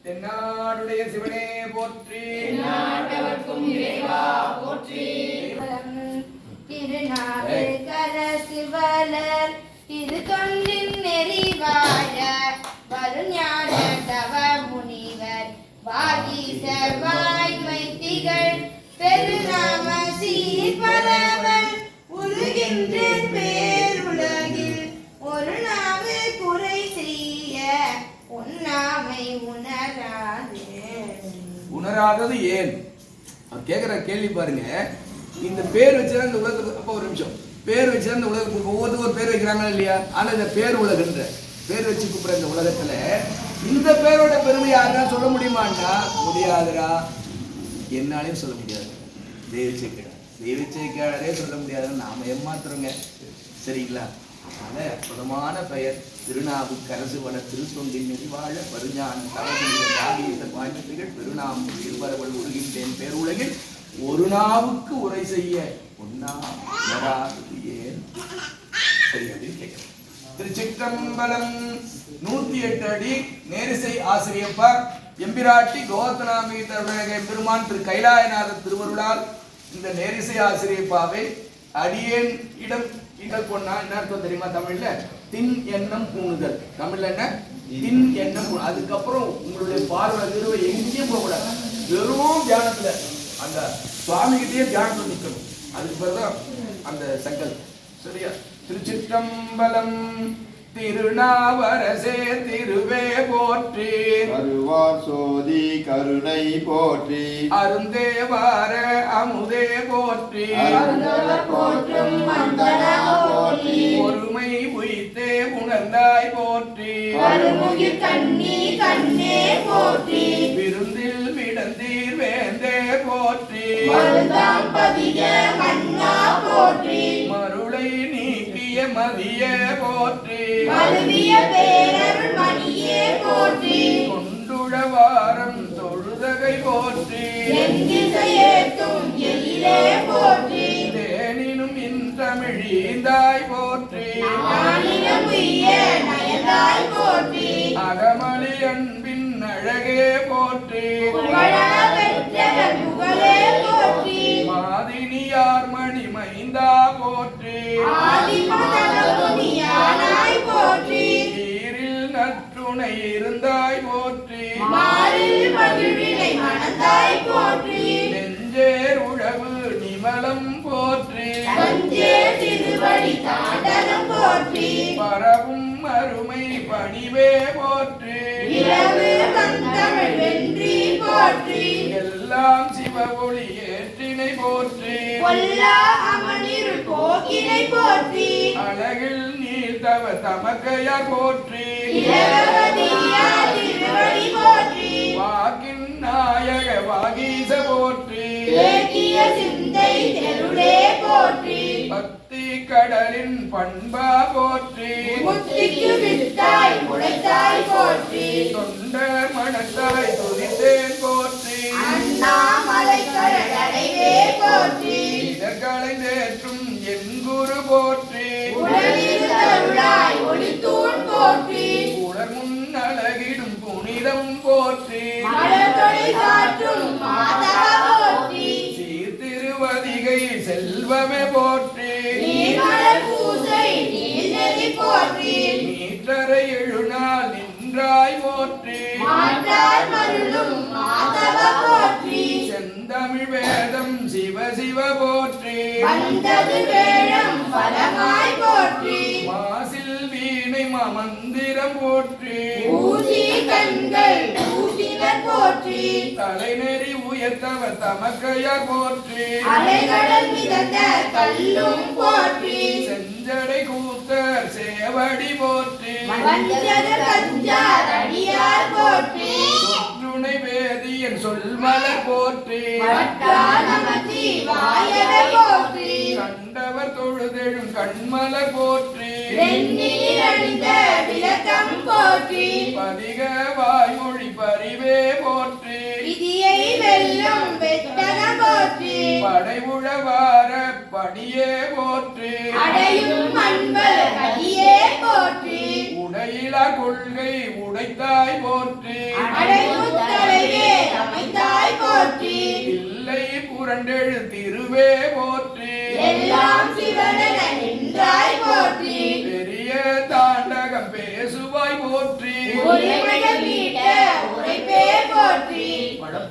தென்னாடுடைய சிவனே போற்றி. நாட்டவர்க்கும் இறைவா போற்றி. திருநாவுக்கர சிவலர் திரு தொண்டின் நெறிவாழ வருஞான தவ முனிவர் வாகீசர் வாய்மை திகழ் பெருநாம சீர்பரவன் உருகின்ற பேருலகில் ஒரு நாவு குறை செய்ய உண்ணாமை உணராதது ஏன்? கேட்குற கேள்வி பாருங்க. இந்த பேர் வச்சுதான் இந்த உலகத்துக்கு, அப்போ ஒரு நிமிஷம், பேர் வச்சுதான் இந்த உலகத்துக்கு ஒவ்வொருத்தருக்கும் ஒரு பேர் வைக்கிறாங்க இல்லையா? ஆனால் இந்த பேர் உலகன்ற பேர் வச்சு கூப்பிடுற இந்த உலகத்துல இந்த பேரோட பெருமை யாருன்னா சொல்ல முடியுமான்னா முடியாதுடா, என்னாலையும் சொல்ல முடியாது. தெய்வச்சேக்காரரே சொல்ல முடியாதுன்னு நாம ஏமாத்துறோங்க. சரிங்களா? அதனால அற்புதமான பெயர் திருநாவுக்கரசு வள திருத்தொண்டின் நெறிவாழ பருஞான தவங்கள் பெருநாம் இருவரவள் உருகின்றேன் பேருலகில் ஒரு நாவுக்கு உரை செய்ய ஒன்னா ஏன்? சரி அப்படின்னு கேட்கிறேன். திருச்சிற்றம்பலம் 108 அடி நேரிசை ஆசிரியப்பா எம்பிராட்டி கோவர்த்தனாம்பி தருணக பெருமான் திரு கைலாயநாதர் திருவருளால் இந்த நேரிசை ஆசிரியப்பாவை அடியேன் இடல் பொண்ணா என்ன அர்த்தம் தெரியுமா? தமிழ்ல தின் எண்ணம் பூணுதல். தமிழ்ல என்ன? தின் எண்ணம். அதுக்கப்புறம் உங்களுடைய பார்வை நிறுவ எங்கேயும் போகக்கூடாது. வெறும் தியானத்துல அந்த சுவாமி கிட்டே தியானத்துல நிற்கணும். அதுக்கு பிறகுதான் அந்த சங்கல். சரியா? திருச்சிற்றம்பலம். திருநாவரசே திருவே போற்றி. அருவார் சோதி கருணை போற்றி. அருந்தேவார அமுதே போற்றி. போற்றும் போற்றி. ஒருமை உயித்தே உணர்ந்தாய் போற்றி. கருமுகில் கண்ணி கண்ணே போற்றி. விருந்தில் விடந்தீர் வேந்தே போற்றி. மருதாம் பதிய மன்னா போற்றி. மருளை நீக்கிய மதியே போற்றி. மருவிய பேரருள் மணியே போற்றி. கொண்டுழவாரம் தொழுதகை போற்றி. எங்கிசையேத்தும் எழிலே போற்றி. தேனினும் இன்றமிழீந்தாய் போற்றி. ஆனினம் உய்ய நயந்தாய் போற்றி. அகமளி அன்பின் அழகே போற்றி. புகழா பெற்றவர் புகழே போற்றி. மாதினியார் மணி மைந்தா போற்றி. ஆதிமதமுனியானாய் போற்றி. நீரில் நற்றுணை இருந்தாய் போற்றி. மாறில் மகிழ்வினை மணந்தாய் போற்றி. நெஞ்சேர் உழவு நிமலம் போற்றி. தஞ்சே திருவடி தாண்டனம் போற்றி. பரவும் அருமை பணிவே போற்றி. இரவு வந்தமிழ் வென்றி போற்றி. எல்லாம் சிவ ஒளி ஏற்றினை போற்றி. கொல்லா அமனிருள் போக்கினை போற்றி. அழகில் நீர்த்தவ தமக்கையார் போற்றி. இரவதியா திருவடி போற்றி. வாக்கின் நாயக வாகீச போற்றி. ஏகிய சிந்தை தெருளே போற்றி. பக்தி கடலின் பண்பா போற்றி. முத்திக்கு விட்டாய் முளைத்தாய் போற்றி. தொண்டர் மனத்தாய் துதித்தேன் போற்றி. அண்ணாமலை கடலைவே போற்றி. இதற்களை தேற்றும் என் குரு போற்றி. உடலில் தருளாய் ஒளித்தூண் போற்றி. உடல் முன் அழகிடும் புனிதம் போற்றி. மலர்தொடை சாற்றும் மாதா போற்றி. சீர்திருவதிகை செல்வமே போற்றி. நீர்மலர் பூசை நீர்நெறி போற்றி. நீற்றரை எழுநாள் நின்றாய் போற்றி. மாற்றார் மருளும் மாதவ போற்றி. செந்தமிழ் வேதம் சிவ சிவ போற்றி. வந்தது வேடம் பலமாய் போற்றி. மாசில் வீணை மந்திரம் போற்றி. ஊசி கண்கள் ஊசினர் போற்றி. தலைநெறி உயர்த்தவர் தமக்கையார் போற்றி. அலைகடல் மிதந்த கல்லும் போற்றி. செஞ்சடை கூத்தர் சேவடி போற்றி. வஞ்சக கஞ்சார் அடியார் போற்றி. சொற்றுணை வேதியன் சொல்மலர் போற்றி. வட்டானமதி வாயவர் போற்றி. கண்டவர் தொழுதெழும் கண்மலர் போற்றி. வெந்நீர் அணிந்த விளக்கம் போற்றி. பதிக வாய்மொழி பரிவே போற்றி. விதியை வெல்லும் வெட்டகம் போற்றி. படைவுழவார பணியே போற்றி. அடையும் அன்பர் அடியே போற்றி. உடையிலா கொள்கை உடைத்தாய் போற்றி. அடையும்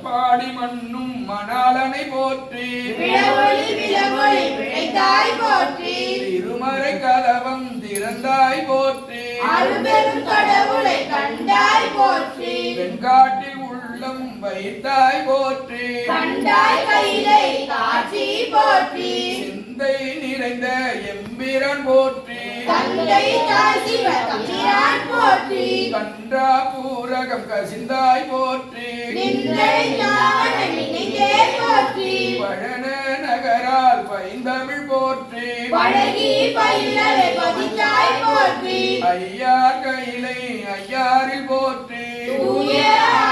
பாடி மண்ணும் மணாலனை போற்றி விளவொளி விளவொளி விளைத்தாய் போற்றி திருமறை கதவம் திறந்தாய் போற்றி அரும்பெரும் கடவுளை கண்டாய் போற்றி வெண்காட்டில் உள்ளம் வைத்தாய் போற்றி கண்டாய் கையிலை காட்சி போற்றி சிந்தை நிறைந்த எம்பிரான் போற்றி தந்தை தாய் சிவ தம்பிரான் போற்றி கன்றா பூரகம் கசிந்தாய் போற்றி நின்றை ஞான நினைந்தே போற்றி பழன நகரால் பைந்தமிழ் போற்றி பழகி பயிலரை பதித்தாய் போற்றி ஐயார் கையிலை ஐயாரில் போற்றி தூய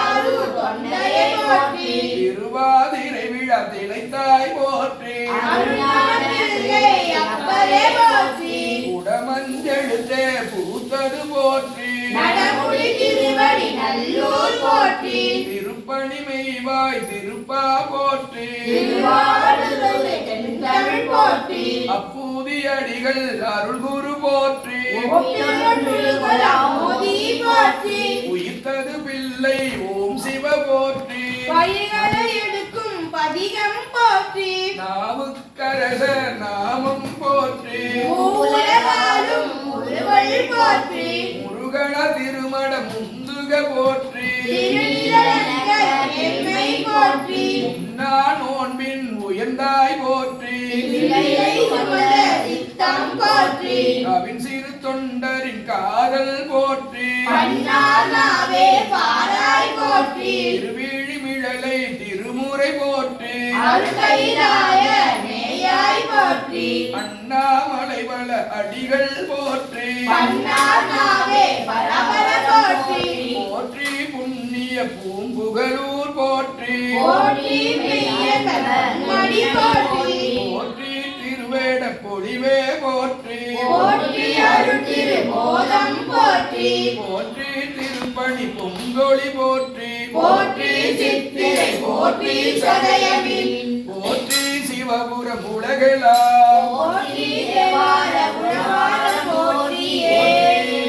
ஆரூர் தொண்டையை போற்றி திருவாதிரை விழா திளைத்தாய் போற்றி அருணாச்சலே அப்பரே போற்றி உடமஞ்செழுத்தே பூத்தது போற்றி நடமுடி திருவடி நல்லூர் போற்றி திருப்பணி மெய்வாய் திருப்பா போற்றி திருவாவடுதுறை தென்தமிழ் போற்றி அப்பூதி அடிகள் அருள் குரு போற்றி ஒப்பிலொன்றுகுல ஆமோதி போற்றி உயிர்த்தது பிள்ளை ஓம் சிவ போற்றி பயிர்களை எடுக்கும் பதிகம் போற்றி நாவுக்கரசர் நாமம் போற்றி மூலகாலும் முருவள் போற்றி முருகன திருமண முந்துக போற்றி திருநிலங்கள் எம்மை போற்றி நான் நோன்பின் உயர்ந்தாய் போற்றி இலையை சுமந்த சித்தம் போற்றி அவின் சிறு தொண்டரின் காதல் போற்றி பன்னாவே பாராய் போற்றி திருவிழிமிழலை திருமுறை போற்றி அருகைராய நேயாய் போற்றி அண்ணாமலை வள அடிகள் போற்றி பன்னாவே பரபர போற்றி போற்றி புண்ணிய பூம்புகலூர் போற்றி போற்றி மெய்ய கண்மணி போற்றி போற்றி திருவேட பொழிவே போற்றி போற்றி அருள் திருமோதம் போற்றி போற்றி திருப்பணி பொங்கொழி போற்றி போற்றி சித்திரை போற்றி சதயமின் போற்றி சிவபுரம் உலகெல்லாம் போற்றி தேவார உழவார போற்றியே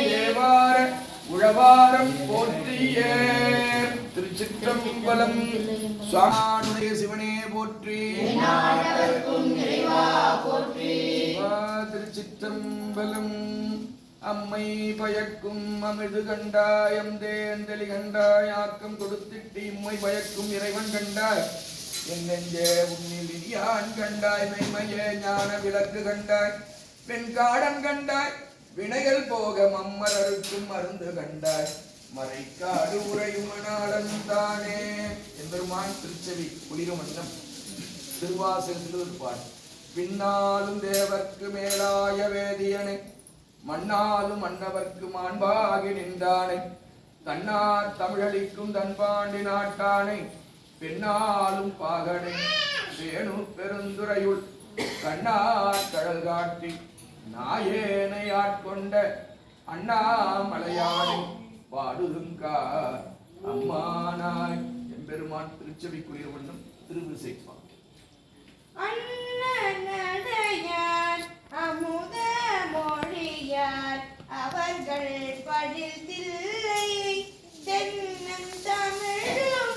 தேவார உழவாரம் போற்றிய திருச்சிற்றம்பலம் சுவாமியுடைய சிவனே போற்றி நாடகர்க்கும் நிறைவா போற்றி திருச்சிற்றம்பலம் அம்மை பயக்கும் அமிர்து கண்டாயம் தேந்தலி கண்டாய் ஆக்கம் கொடுத்திட்டு இம்மை பயக்கும் இறைவன் கண்டாய் என் நெஞ்சே உன்னில் விரியான் கண்டாய் மெய்மையே ஞான விளக்கு கண்டாய் பெண்காடன் கண்டாய் வினைகள் போக மம்மரருக்கும் மருந்து கண்டாய் மறைக்காடு உரையுமனாளன் தானே எம்பெருமான் திருச்செவி குளிருமன்னம் திருவாசகத்தில் பார் பின்னாலும் தேவர்க்கு மேலாய வேதியனை மண்ணாலும் மன்னவர்க்கு மாண்பாகி நின்றானை தன்னார் தமிழளிக்கும் தன்பாண்டி நாட்டானை பெண்ணாலும் பாகனை வேணு பெருந்துரையுள் கண்ணார் கடல் காட்டி நாயேனை ஆட்கொண்ட அண்ணாமலையானை பாடுதுங்கா அம்மானாய் எம்பெருமான் திருச்செவி குளிர்வண்ணம் திருவிசைப்பான் அண்ணனையார் அமுத மொழியார் அவர்கள் படித்தில்லை தென்னன் தமிழும்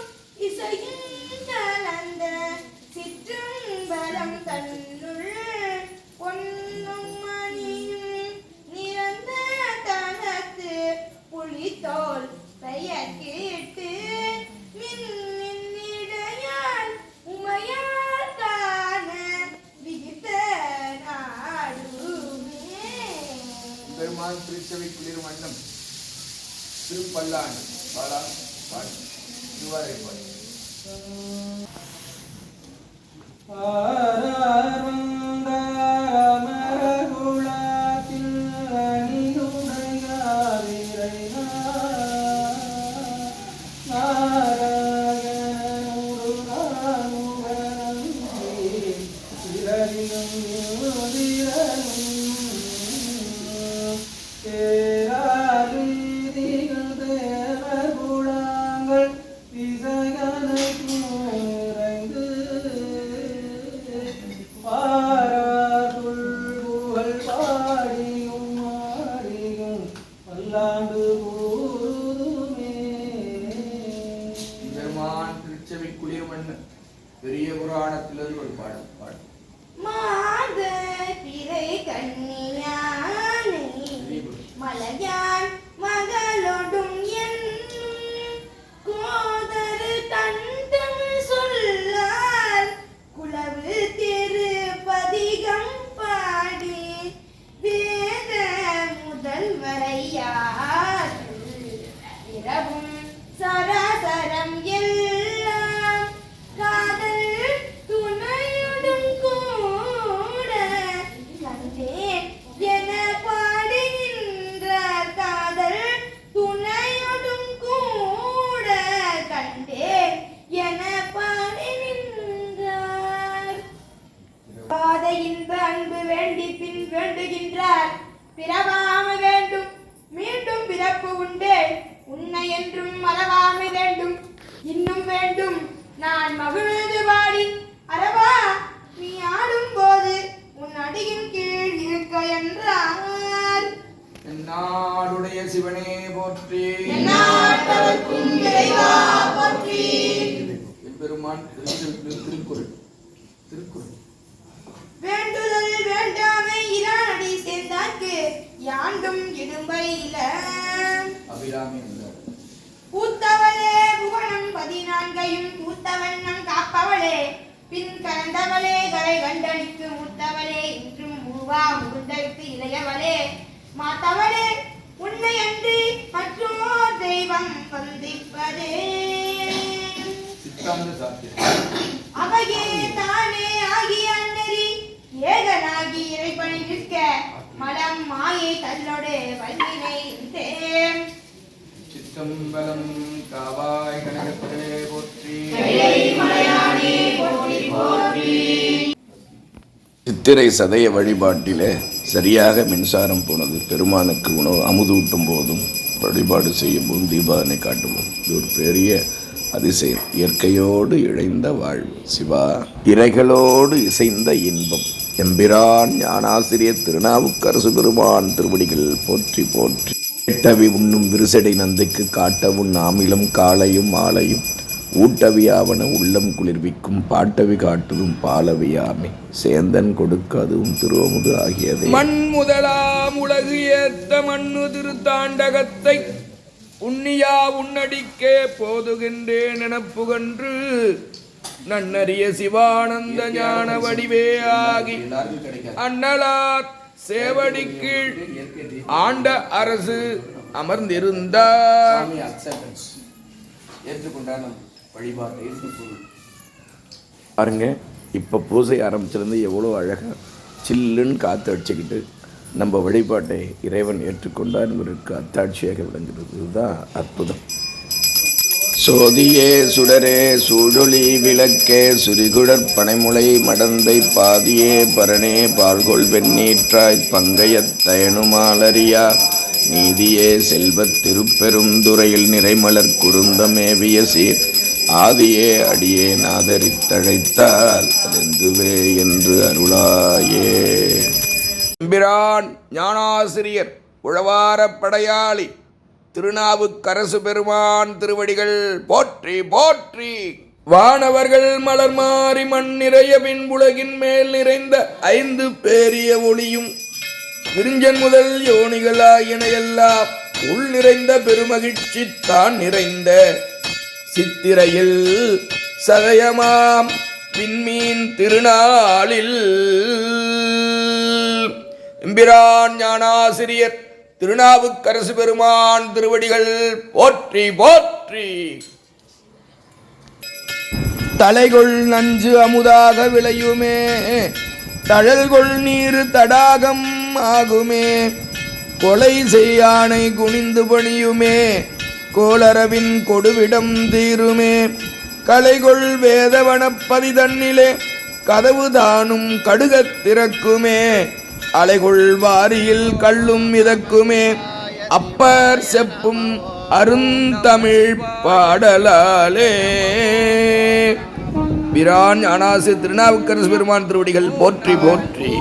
இசையும் கலந்த சிற்றம்பலம் தன்னுள் பொன்னும் மணியும் நிறந்த தனத்து புலித்தோல் பெயர் கேட்டு மின்னிடையால் உமையால் காண விதித்த நாடுமே. பெருமான் திருச்செவி குளிர் வண்ணம் திருப்பல்லாண்டு பாடா பாடு திருவாரை பாடு பண்ணு. பெரிய புராணத்திலிருந்து ஒரு பாடல் பாடு. மாத பிறை கண்ணியானை மலையான் மகளொடும் என்னும் கோதரு தண்டம் சொல்லார் குலவு திருப்பதிகம் பாடி வேத முதல்வரையார் இரவும் சராசரம் எல்லாம் காதல் துணையுடன் கூட கண்டேன் என பாடுகின்றார். காதல் துணையுடன் கூட கண்டேன் என பாடுகின்றார். பாத இன்ப அன்பு வேண்டி பின் வேண்டுகின்றார். பிறவாமை வேண்டும் மீண்டும் பிறப்பு உண்டே உன்னை என்றும் மறவாமை வேண்டும் இன்னும் வேண்டும் நான் மகிழ்ந்து பாடி அரவா நீ ஆடும் போது உன் அடியின் கீழ் இருக்க என்றார். நாடுடைய சிவனே போற்றி. எந்நாட்டவர்க்கும் இறைவா போற்றி. பெருமான் திருக்குறள் திருக்குறள் வேண்டுதல் வேண்டாமை இரானடி சேர்ந்தாக்கு யாண்டும் இடும்பையில அபிராமி என்றார். பூத்தவளே புவனம் 14 பூத்தவண்ணம் காப்பவளே பின் கலந்தவளே கரை கண்டனிக்கு மூத்தவளே இன்றும் மூவா முகுந்தற்கு இளையவளே மாத்தவளே உன்னை அன்றி மற்றோர் தெய்வம் வந்திப்பதே சித்தாந்த சாத்திரம் அவையே தானே ஆகிய அன்னரி ஏகனாகி இறைப்பணி நிற்க மலம் மாயை தள்ளோடு வல்வினை தேம். சித்தம்பலம் காவாய் கனகத்திலே போற்றி. சித்திரை சதய வழிபாட்டிலே சரியாக மின்சாரம் போனது. பெருமானுக்கு உணவு அமுதூட்டும் போதும் வழிபாடு செய்யும் போதும் தீபாவளி காட்டும்போது இது ஒரு பெரிய அதிசயம். இயற்கையோடு இழைந்த வாழ்வு சிவா, இறைகளோடு இசைந்த இன்பம். எம்பிரான் ஞானாசிரியர் திருநாவுக்கரசு பெருமான் திருவடிகள் போற்றி போற்றி. கேட்டவி உண்ணும் விரிசடை நந்தைக்கு காட்டவும் நாமிலும் காலையும் மாலையும் ஊட்டவியாவன உள்ளம் குளிர்விக்கும் பாட்டவி காட்டுதும் பாலவியாமை சேந்தன் கொடுக்க அதுவும் திருவமுது ஆகியதே. மண் முதலாம் உலகு ஏத்த மண்ணு திருத்தாண்டகத்தை உன்னியா உன்னடிக்கே போதுகின்றேன் எனப்புகன்று நன்னறிய சிவானந்த ஞான வடிவே ஆகி அண்ணலாத் சேவடிக்கீழ் ஆண்ட அரசு அமர்ந்திருந்தார். ஏற்றுக்கொண்டார் வழிபாட்டை ஏற்றுக்கொள். பாருங்க, இப்போ பூஜை ஆரம்பிச்சிருந்து எவ்வளோ அழகாக சில்லுன்னு காற்று அடிச்சுக்கிட்டு நம்ம வழிபாட்டை இறைவன் ஏற்றுக்கொண்டார் என்பதற்கு அத்தாட்சியாக விளங்குகிறது. இதுதான் அற்புதம். சோதியே சுடரே சூழொளி விளக்கே சுரிகுடற் பனைமுளை மடந்தை பாதியே பரணே பால்கொள் வெண்ணீற்றாய் பங்கையத் தயனுமாலரியா நீதியே செல்வத் திருப்பெருந்துறையில் நிறைமலர் குருந்தமேவிய சீர் ஆதியே அடியே நாதரித்தழைத்தால் அதெந்துவே என்று அருளாயே. எம்பிரான் ஞானாசிரியர் உழவாரப் படையாளி திருநாவுக்கரசு பெருமான் திருவடிகள் போற்றி போற்றி. வானவர்கள் மலர் மாறி மண் நிறைய பின்புலகின் மேல் நிறைந்த 5 பேரிய ஒளியும் விரிஞ்சன் முதல் யோனிகளாயின எல்லாம் உள் நிறைந்த பெருமகிழ்ச்சி தான் நிறைந்த சித்திரையில் சதயமாம் விண்மீன் திருநாளில் எம்பிரான் ஞானாசிரியர் திருநாவுக்கரசு பெருமான் திருவடிகள் போற்றி போற்றி. தலைகொள் நஞ்சு அமுதாக விளையுமே தழல்கொள் நீர் தடாகம் ஆகுமே கொலை செய்யானை குனிந்து பணியுமே கோளரவின் கொடுவிடம் தீருமே கலைகொள் வேதவனப்பதி தன்னிலே கதவு தானும் கடுகத் திறக்குமே அலைகொள் வாரியில் கள்ளும் மிதக்குமே அப்பர் செப்பும் அருந்தமிழ் பாடலாலே. பிரான் ஞானாசி திருநாவுக்கரசு பெருமான் திருவடிகள் போற்றி போற்றி.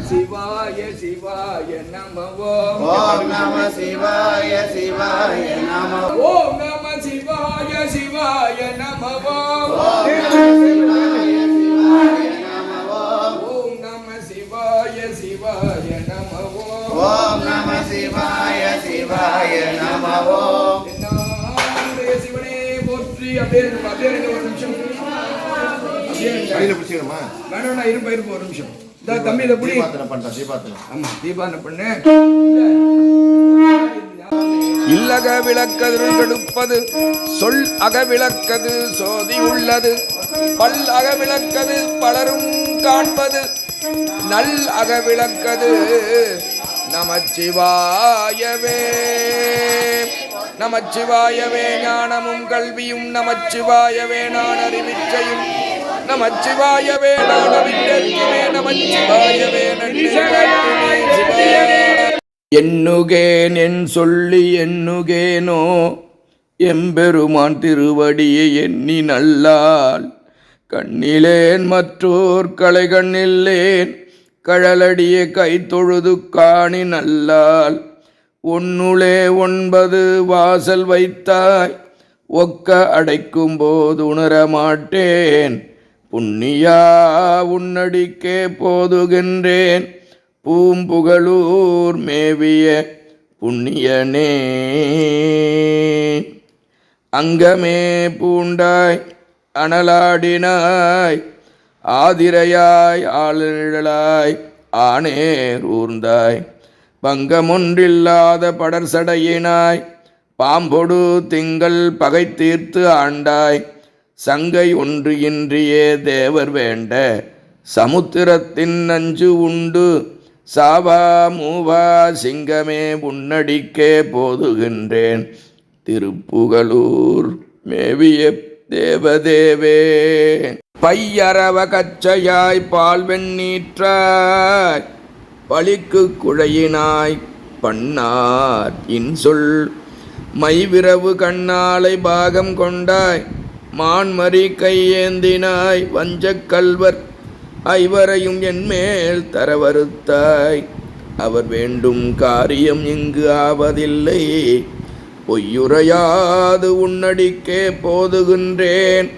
சிவாய சிவாய நமவோ ஓம் நம சிவாய சிவாய நம ஓம் நம சிவாய சிவாய நமவோ ஓம் நம சிவாய சிவாய நமவோ ஓம் நம சிவாய சிவாய நமவோ சிவனே போற்றி. அப்படியே ஒரு நிமிஷம் வேணும்னா இருப்ப ஒரு நிமிஷம். தம்பி இதை புடி. ஆமா தீபாவளி பண்ணு. இல்லக விளக்கது கெடுப்பது சொல் அகவிளக்கது சோதி உள்ளது பல் அகவிளக்கது பலரும் காண்பது நல் அகவிளக்கது நமச்சிவாயவே. நமச்சிவாயவே ஞானமும் கல்வியும் நமச்சிவாயவே நான் அறிவிச்சையும் நமச்சிவாயவே நான் விட்டே நமச்சிவாயவே நன்றி. எண்ணுகேன் என் சொல்லி எண்ணுகேனோ எம்பெருமான் திருவடியை எண்ணி நல்லால் கண்ணிலேன் மற்றோர் கலை கண்ணில்லேன் கழலடியை கை தொழுது காணி நல்லால் ஒன்னுளே 9 வாசல் வைத்தாய் ஒக்க அடைக்கும் போது உணரமாட்டேன் புண்ணியா உன்னடிக்கே போதுகின்றேன் பூம்புகழூர் மேவிய புண்ணியனே. அங்கமே பூண்டாய் அனலாடினாய் ஆதிரையாய் ஆளிழலாய் ஆனேர் ஊர்ந்தாய் பங்கமொன்றில்லாத படர் சடையினாய் பாம்பொடு திங்கள் பகை தீர்த்து ஆண்டாய் சங்கை ஒன்று இன்றியே தேவர் வேண்ட சமுத்திரத்தின் நஞ்சு உண்டு சாவா மூவா சிங்கமே உன்னடிக்கே போதுகின்றேன் திருப்புகழூர் மேவிய தேவதேவே. பையரவ கச்சையாய் பால் வெண்ணீற்றாய் பழிக்கு குழையினாய் பண்ணார் இன்சொல் மைவிரவு கண்ணாலை பாகம் கொண்டாய் மான்மறி கையேந்தினாய் வஞ்சக் கல்வர் ஐவரையும் என்மேல் தரவறுத்தாய் அவர் வேண்டும் காரியம் இங்கு ஆவதில்லை பொய்யுரையாது உன்னடிக்கே போதுகின்றேன்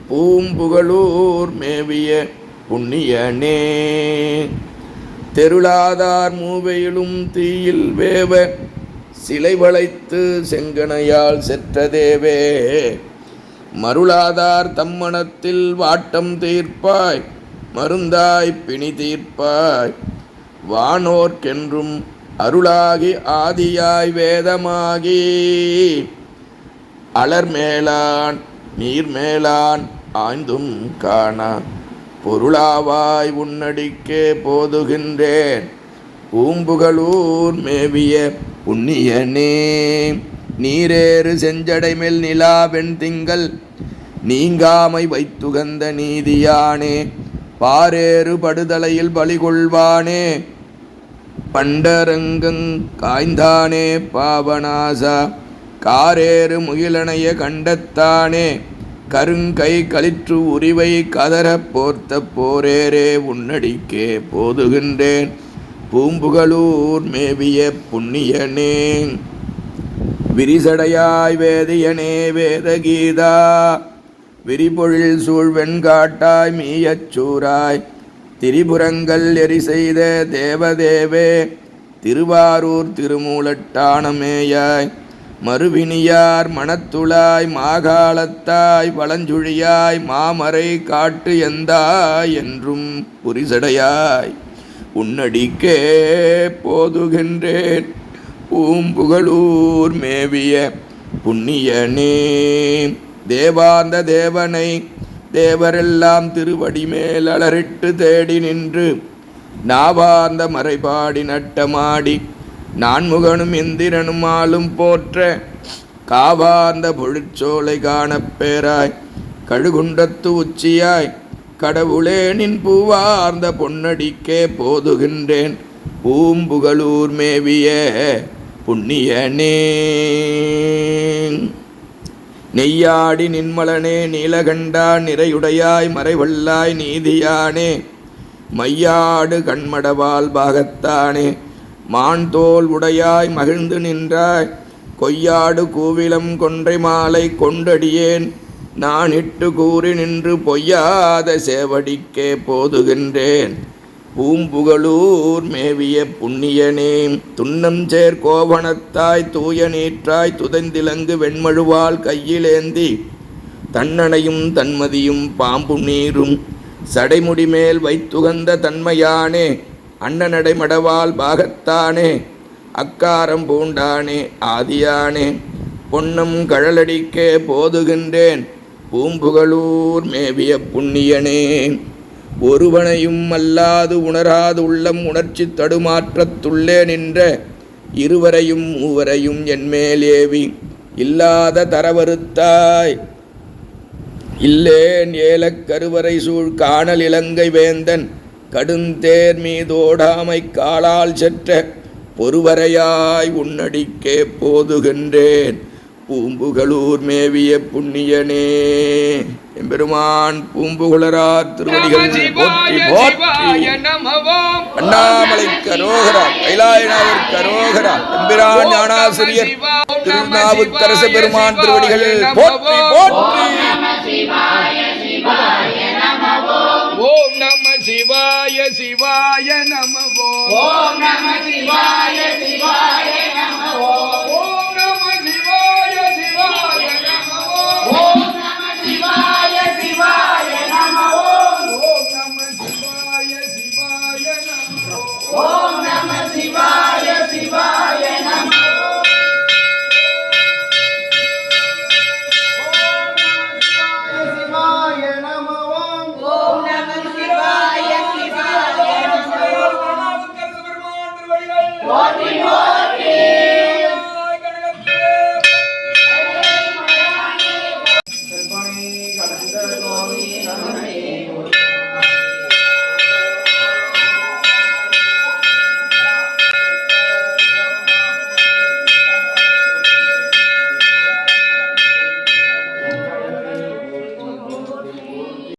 பூம்புகழூர் மேவிய புண்ணியனே. தெருளாதார் மூவையிலும் தீயில் வேவ சிலை வளைத்து செங்கனையால் செற்றதேவே மருளாதார் தம்மனத்தில் வாட்டம் தீர்ப்பாய் மருந்தாய் பிணி தீர்ப்பாய் வானோர்க்கென்றும் அருளாகி ஆதியாய் வேதமாகி அலர்மேலான் நீர்மேலான் ஆய்ந்தும் காணா பொருளாவாய் உன்னடிக்கே போதுகின்றேன் பூம்புகழூர் மேவிய புண்ணியனே. நீரேறு செஞ்சடைமேல் நிலாவெண் திங்கள் நீங்காமை வைத்துகந்த நீதியானே பாரேறு படுதலையில் பலிகொள்வானே பண்டரங்கங் காய்ந்தானே பாவனாசா காரேறு முகிலனைய கண்டத்தானே கருங்கை களிற்று உரிவை கதறப் போர்த்த போரேரே உன்னடிக்கே போதுகின்றேன் பூம்புகழூர் மேவிய புண்ணியனே. விரிசடையாய் வேதியனே வேதகீதா விரிபொழில் சூழ்வெண்காட்டாய் மீயச்சூராய் திரிபுரங்கள் எரி செய்த தேவதேவே திருவாரூர் திருமூலட்டானமேயாய் மறுவினியார் மணத்துளாய் மாகாளத்தாய் வளஞ்சுழியாய் மாமரை காட்டு எந்தாய் என்றும் புரிசடையாய் உன்னடிக்கே போதுகின்றேன் பூம்புகழூர் மேவிய புண்ணியனே. தேவாந்த தேவனை தேவரெல்லாம் திருவடி மேல் அலறிட்டு தேடி நின்று நாவாந்த மறைபாடி நட்டமாடி நான்முகனும் இந்திரனும் ஆளும் போற்ற காவாந்த பொழிற்சோலை காணப்பேராய் கழுகுண்டத்து உச்சியாய் கடவுளே நின் பூவார்ந்த பொன்னடிக்கே போதுகின்றேன் பூம்புகழூர் மேவிய புண்ணியனே. நெய்யாடி நின்மலனே நீலகண்டா நிறையுடையாய் மறைவல்லாய் நீதியானே மையாடு கண்மடவால் பாகத்தானே மான் தோல் உடையாய் மகிழ்ந்து நின்றாய் கொய்யாடு கூவிலம் கொன்றை மாலை கொண்டடியேன் நான் இட்டு கூறி நின்று பொய்யாத சேவடிக்கே போதுகின்றேன். பூம்புகளூர் மேவிய புண்ணியனே துன்னம் சேர் கோவணத்தாய் தூய நீற்றாய் துதைந்திலங்கு வெண்மழுவால் கையிலேந்தி தன்னணையும் தன்மதியும் பாம்பு நீரும் சடைமுடி மேல் வைத்துகந்த தன்மையானே அண்ணனடை மடவால் பாகத்தானே அக்காரம் பூண்டானே ஆதியானே பொன்னம் கழலடிக்கே போதுகின்றேன். பூம்புகளூர் மேவிய புண்ணியனே ஒருவனையும் அல்லாது உணராது உள்ளம் உணர்ச்சி தடுமாற்றத்துள்ளே நின்ற இருவரையும் மூவரையும் என்மேல் ஏவி இல்லாத தரவறுத்தாய் இல்லேன் ஏலக் கருவறை சூழ் காணல் இலங்கை வேந்தன் கடுந்தேர் மீதோடாமை காலால் செற்ற பொறுவரையாய் உன்னடிக்கே போதுகின்றேன். பூம்புகளூர் மேவிய புண்ணியனே எம்பெருமான் பூம்புகுளரார் திருவடிகள் போற்றி போற்றி. அண்ணாமலை கரோகரா கைலாயநாதர் கரோகரா எம்பிரான் ஞானாசிரியர் திருநாவுக்கரசு பெருமான் திருவடிகள் போற்றி போற்றி. ஓம் நம சிவாய சிவாய நம ஓம் நம சிவாய சிவாய நம ஓம் நம சிவாய சிவாய நம ஓம் நம சிவாய சிவாய நம ஓம் நம சிவாய சிவாய நம ஓம் நம சிவாய சிவாய நம கடந்த